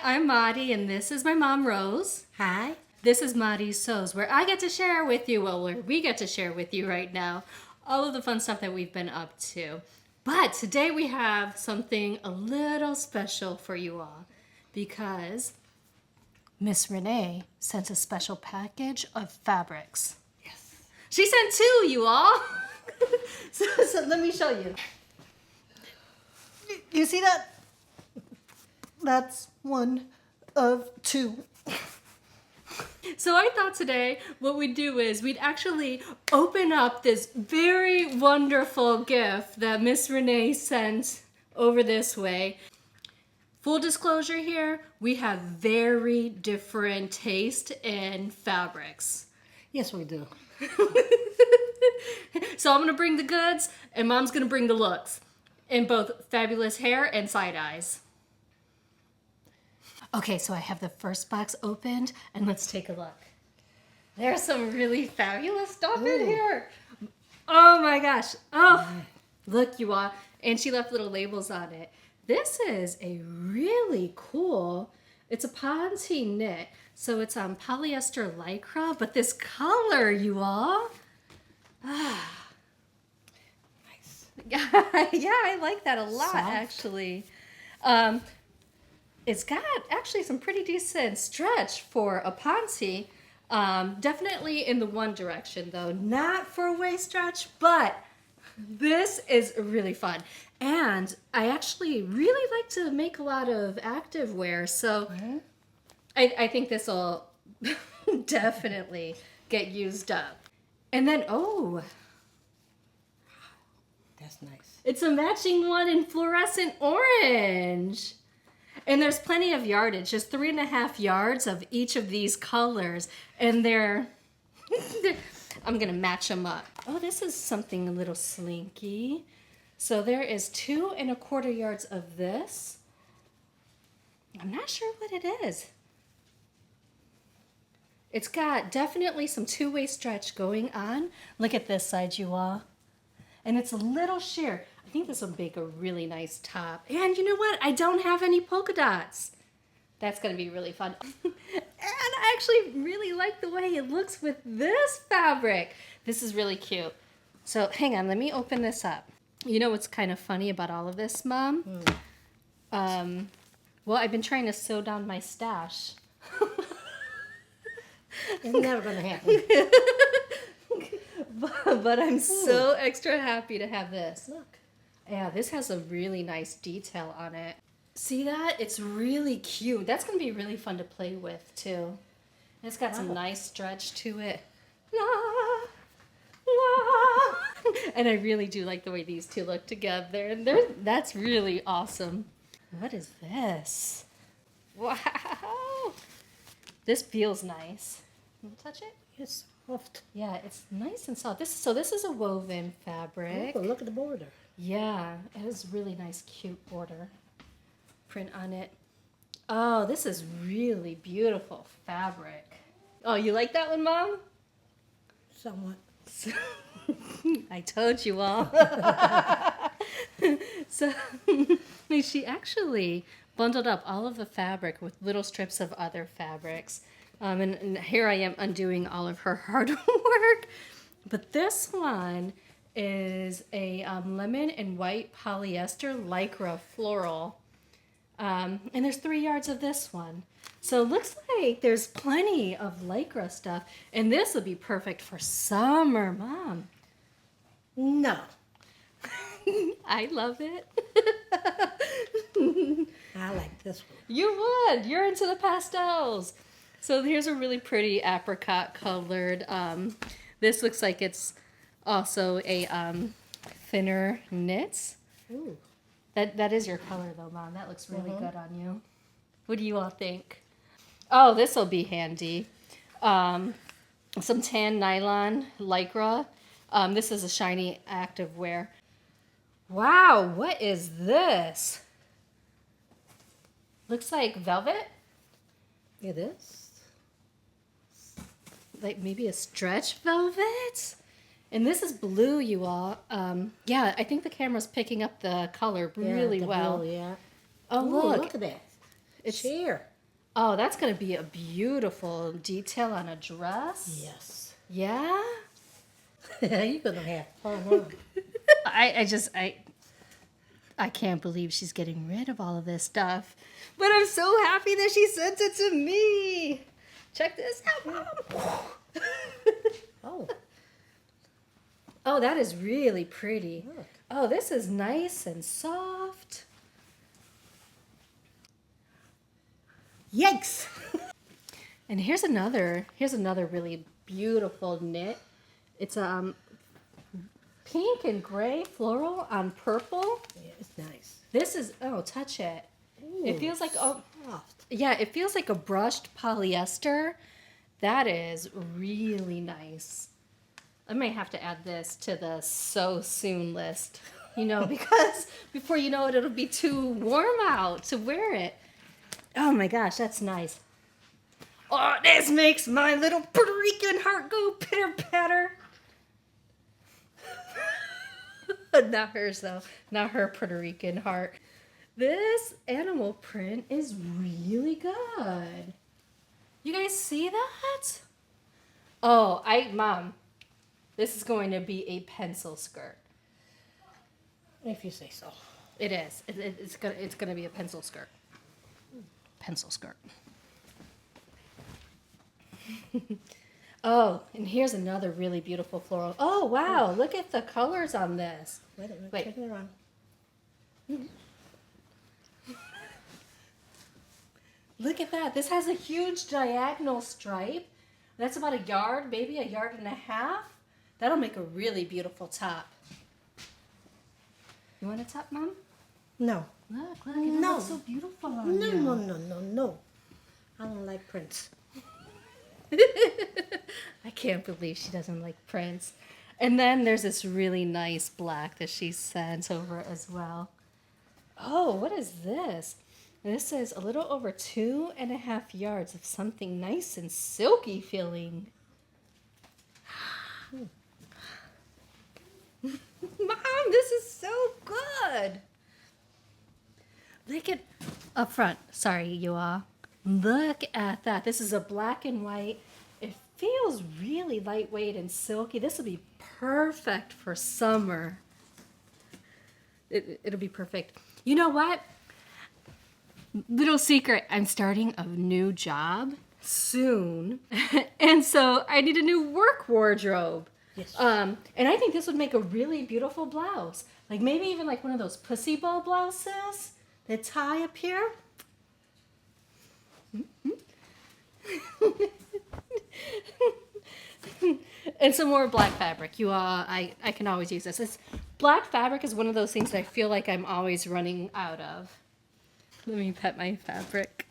I'm Maddie, and this is my mom, Rose. Hi. This is Maddie's Sews, where I get to share with you, well, where we get to share with you right now, all of the fun stuff that we've been up to. But today we have something a little special for you all, because Miss Renee sent a special package of fabrics. Yes. She sent two, you all. so let me show you. You see that? That's one of two. So I thought today what we'd do is we'd actually open up this very wonderful gift that Miss Renee sent over this way. Full disclosure here, we have very different taste in fabrics. Yes, we do. So I'm going to bring the goods and Mom's going to bring the looks in both fabulous hair and side eyes. Okay, so I have the first box opened, and let's take a look. There's some really fabulous stuff in here. Oh my gosh. Oh, look, you all. And she left little labels on it. This is a really cool, it's a Ponte knit. So it's on polyester lycra, but this color, you all. Ah. Nice. Yeah, I like that a lot, Soft. actually. It's got actually some pretty decent stretch for a Ponte. Definitely in the one direction, though. Not for a waist stretch, but this is really fun. And I actually really like to make a lot of active wear, so I think this will definitely get used up. And then, oh, That's nice. it's a matching one in fluorescent orange. And there's plenty of yardage, just 3.5 yards of each of these colors. And they're I'm gonna match them up. Oh, this is something a little slinky. So there is 2.25 yards of this. I'm not sure what it is. It's got definitely some two-way stretch going on. Look at this side, you all. And it's a little sheer. I think this will make a really nice top. And you know what? I don't have any polka dots. That's going to be really fun. And I actually really like the way it looks with this fabric. This is really cute. So hang on, let me open this up. You know what's kind of funny about all of this, Mom? Well, I've been trying to sew down my stash. It's never going to happen. But I'm so extra happy to have this. Look. Yeah, this has a really nice detail on it. See that? It's really cute. That's going to be really fun to play with, too. And it's got some nice stretch to it. La, la. And I really do like the way these two look together. And that's really awesome. What is this? Wow. This feels nice. Can you touch it? It's soft. Yeah, it's nice and soft. This is a woven fabric. Oh, look at the border. Yeah, it is really nice, cute border print on it. Oh, this is really beautiful fabric. Oh, you like that one, Mom? Somewhat. I told you all. So she actually bundled up all of the fabric with little strips of other fabrics. And here I am undoing all of her hard work. But this one is a lemon and white polyester lycra floral. And there's 3 yards of this one. So it looks like there's plenty of lycra stuff. And this would be perfect for summer, Mom. No. I love it. I like this one. You would. You're into the pastels. So here's a really pretty apricot colored. This looks like it's also a thinner knit. Ooh. That is your color though, Mom. That looks really good on you. What do you all think? Oh, this will be handy. Some tan nylon lycra. This is a shiny active wear. Wow, what is this? Looks like velvet. It is. Like maybe a stretch velvet. And this is blue, you all. Yeah, I think the camera's picking up the color really the well. blue, yeah. Oh, Ooh, look. look at that. It's Cheer. oh, that's gonna be a beautiful detail on a dress. Yes. Yeah. You're gonna have fun, huh? I can't believe she's getting rid of all of this stuff. But I'm so happy that she sent it to me. Check this out, Mom. Oh, Oh, that is really pretty. look. Oh, this is nice and soft. Yikes! And here's another really beautiful knit. It's pink and gray floral on purple. Yeah, it's nice. This is oh, touch it. It Ooh, feels like soft. yeah, it feels like a brushed polyester. That is really nice. I might have to add this to the so soon list, you know, because before you know it, it'll be too warm out to wear it. Oh my gosh, that's nice. Oh, this makes my little Puerto Rican heart go pitter patter. Not hers though, not her Puerto Rican heart. This animal print is really good. You guys see that? Oh, Mom, this is going to be a pencil skirt. If you say so. It is. It's gonna be a pencil skirt. Pencil skirt. Oh, and here's another really beautiful floral. Oh wow! Look at the colors on this. Wait a minute. Wait. Turn it around. Look at that. This has a huge diagonal stripe. That's about a yard, maybe a yard and a half. That'll make a really beautiful top. You want a top, Mom? No. Look, it No. looks so beautiful on No, you. no, no, no, no. I don't like prints. I can't believe she doesn't like prints. And then there's this really nice black that she sent over as well. Oh, what is this? This is a little over 2.5 yards of something nice and silky feeling. Mom, this is so good. Look at up front. Sorry, you all. Look at that. This is a black and white. It feels really lightweight and silky. This will be perfect for summer. It'll be perfect. You know what? Little secret, I'm starting a new job soon. And so I need a new work wardrobe. Yes. And I think this would make a really beautiful blouse. Like maybe even like one of those pussy bow blouses that tie up here. And some more black fabric. I can always use this. Black fabric is one of those things that I feel like I'm always running out of. Let me pet my fabric.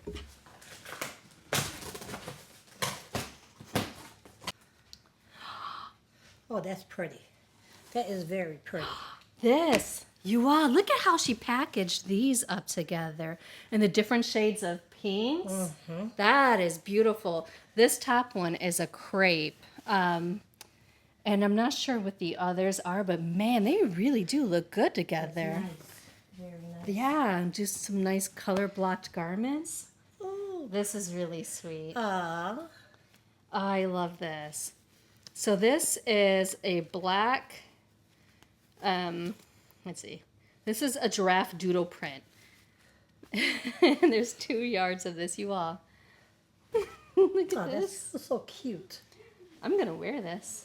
Oh, that's pretty. That is very pretty. This, look at how she packaged these up together in the different shades of pinks. Mm-hmm. That is beautiful. This top one is a crepe. And I'm not sure what the others are, but man, they really do look good together. Nice. Very nice. Yeah, and just some nice color blocked garments. Ooh. This is really sweet. Ah. I love this. So this is a black, let's see. This is a giraffe doodle print. And there's 2 yards of this, you all. Look at Oh, this. that's so cute. I'm going to wear this.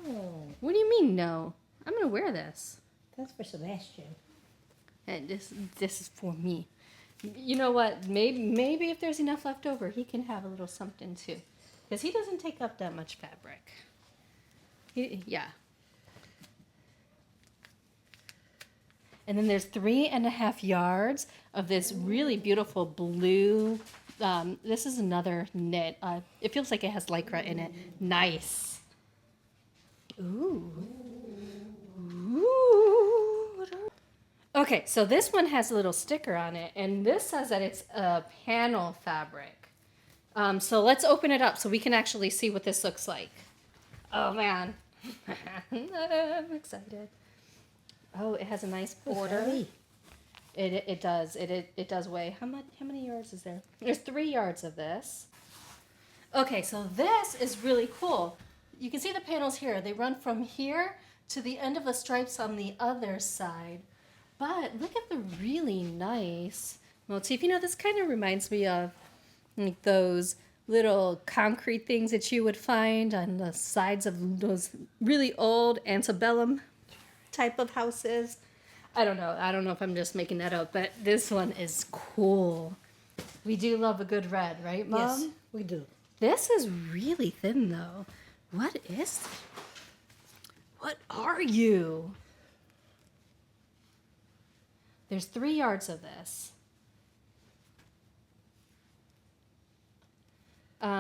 Oh, What do you mean, no? I'm going to wear this. that's for Sebastian. And this is for me. You know what? Maybe if there's enough left over, he can have a little something too. Because he doesn't take up that much fabric. Yeah. And then there's 3.5 yards of this really beautiful blue. This is another knit. It feels like it has Lycra in it. Nice. Ooh. Ooh. Okay, so this one has a little sticker on it, and this says that it's a panel fabric. So let's open it up so we can actually see what this looks like. Oh man, I'm excited. Oh, it has a nice border. Heavy. It does. It does weigh. How many yards is there? There's 3 yards of this. Okay, so this is really cool. You can see the panels here. They run from here to the end of the stripes on the other side. But look at the really nice motif. You know, this kind of reminds me of like those little concrete things that you would find on the sides of those really old antebellum type of houses. I don't know. I don't know if I'm just making that up, but this one is cool. We do love a good red, right, Mom? Yes, we do. This is really thin, though. What is... What are you? There's 3 yards of this.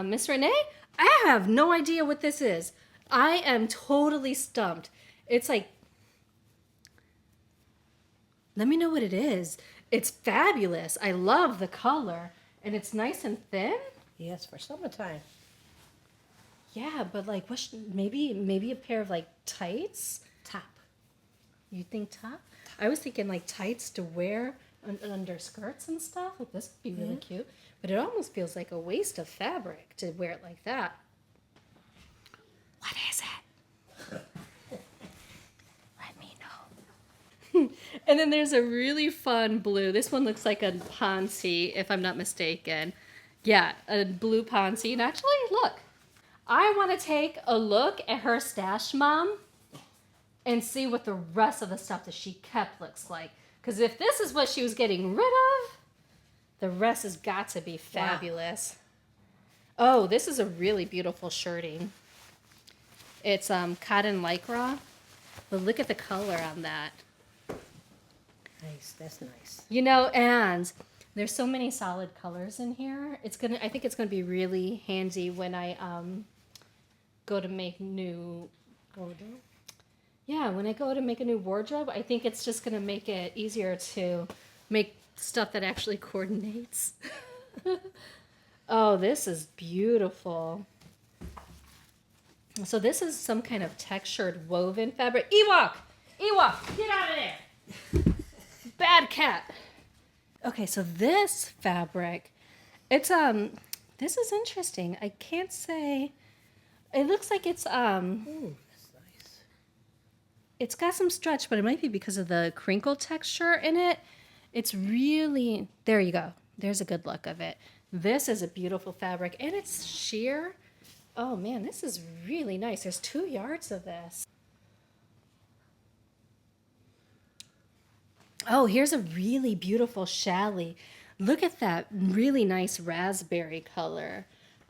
Miss Renee, I have no idea what this is. I am totally stumped. It's like... Let me know what it is. It's fabulous. I love the color. And it's nice and thin. Yes, for summertime. Yeah, but like, maybe a pair of like tights? Top. You think top? I was thinking like tights to wear under skirts and stuff. Like this would be really cute. But it almost feels like a waste of fabric to wear it like that. What is it? Let me know. And then there's a really fun blue. This one looks like a Ponce, if I'm not mistaken. Yeah, a blue Ponce. And actually, look. I want to take a look at her stash, Mom, and see what the rest of the stuff that she kept looks like. Because if this is what she was getting rid of, the rest has got to be fabulous. Wow. Oh, this is a really beautiful shirting. It's cotton lycra, but look at the color on that. Nice, that's nice. You know, and there's so many solid colors in here. I think it's gonna be really handy when I go to make new wardrobe. Yeah, when I go to make a new wardrobe, I think it's just gonna make it easier to make stuff that actually coordinates. Oh, this is beautiful. So this is some kind of textured woven fabric. Ewok, get out of there. Bad cat. Okay, so this fabric, it's this is interesting. I can't say. It looks like it's Ooh, that's nice. It's got some stretch, but it might be because of the crinkle texture in it. It's really, there you go. There's a good look of it. This is a beautiful fabric, and it's sheer. Oh man, this is really nice. There's 2 yards of this. Oh, here's a really beautiful challis. Look at that really nice raspberry color.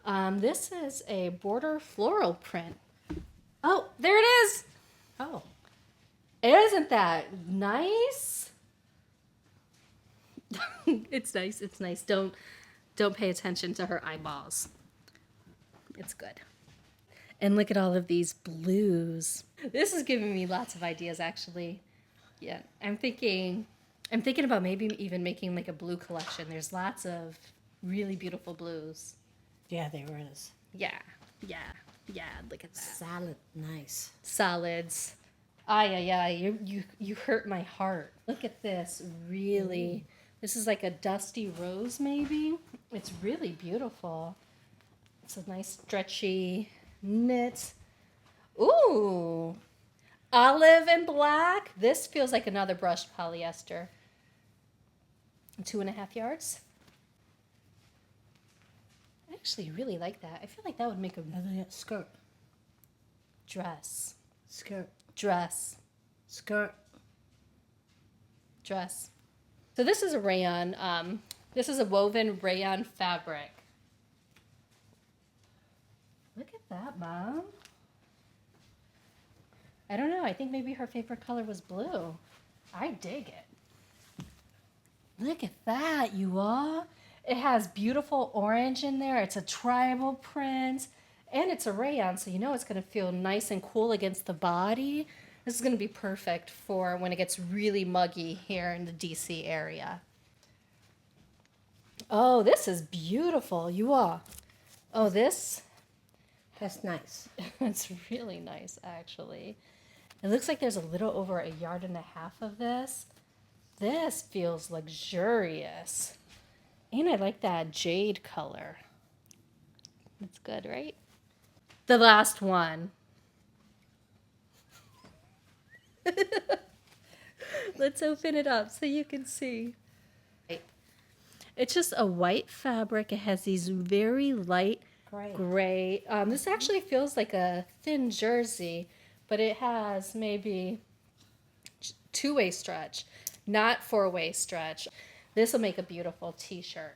This is a border floral print. Oh, there it is. Oh. Isn't that nice? It's nice. It's nice. Don't pay attention to her eyeballs. It's good. And look at all of these blues. This is giving me lots of ideas, actually. Yeah, I'm thinking about maybe even making like a blue collection. There's lots of really beautiful blues. Yeah, there is. Yeah. Look at that. Solid, nice. Solids. You hurt my heart. Look at this. Really, this is like a dusty rose, maybe. It's really beautiful. It's a nice stretchy knit. Ooh. Olive and black. This feels like another brushed polyester. 2.5 yards. I actually really like that. I feel like that would make a Skirt. dress. Skirt. Dress. Skirt. Dress. So this is a rayon. This is a woven rayon fabric. Look at that, Mom. I don't know. I think maybe her favorite color was blue. I dig it. Look at that, you all. It has beautiful orange in there. It's a tribal print. And it's a rayon, so you know it's going to feel nice and cool against the body. This is going to be perfect for when it gets really muggy here in the DC area. Oh, this is beautiful, you all. Oh, this... That's nice. It's really nice, actually. It looks like there's a little over 1.5 yards of this. This feels luxurious. And I like that jade color. That's good, right? The last one. Let's open it up so you can see. It's just a white fabric. It has these very light gray. This actually feels like a thin jersey, but it has maybe two-way stretch, not four-way stretch. This will make a beautiful t-shirt.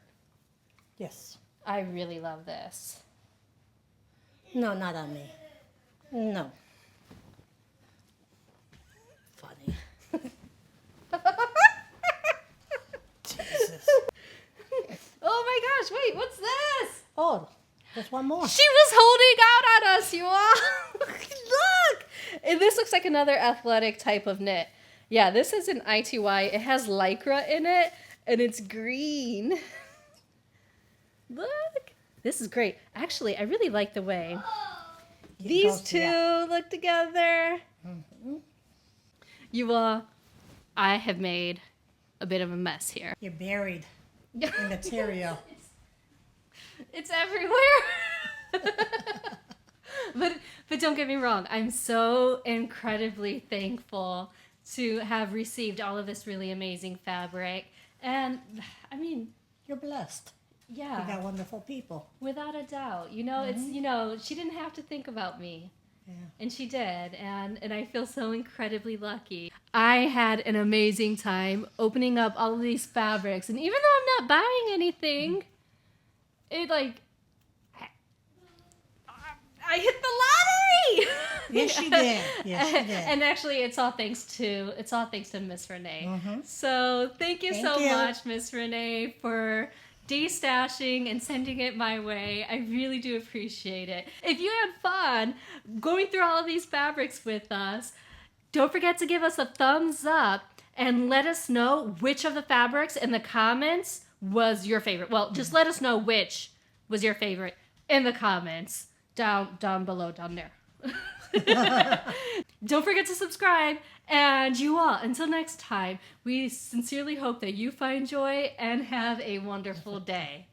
Yes. I really love this. No, not on me. No. Funny. Jesus. Oh my gosh, wait, what's this? Oh, there's one more. She was holding out on us, you all. Look! And this looks like another athletic type of knit. Yeah, this is an ITY. It has Lycra in it, and it's green. Look. This is great. Actually, I really like the way these two look together. Mm-hmm. You all, I have made a bit of a mess here. You're buried in material. It's everywhere. But don't get me wrong. I'm so incredibly thankful to have received all of this really amazing fabric. And I mean, You're blessed. yeah. You got wonderful people. Without a doubt. You know, it's, you know, she didn't have to think about me. Yeah. And she did. And I feel so incredibly lucky. I had an amazing time opening up all of these fabrics. And even though I'm not buying anything, it like, I hit the lottery. Yes, you did. Yes, you did. And actually, it's all thanks to Miss Renee. So thank you Thank so you. much, Miss Renee, for destashing and sending it my way. I really do appreciate it. If you had fun going through all of these fabrics with us, don't forget to give us a thumbs up and let us know which of the fabrics in the comments was your favorite. Well, just let us know which was your favorite in the comments down below, down there. Don't forget to subscribe, and you all, until next time, we sincerely hope that you find joy and have a wonderful day.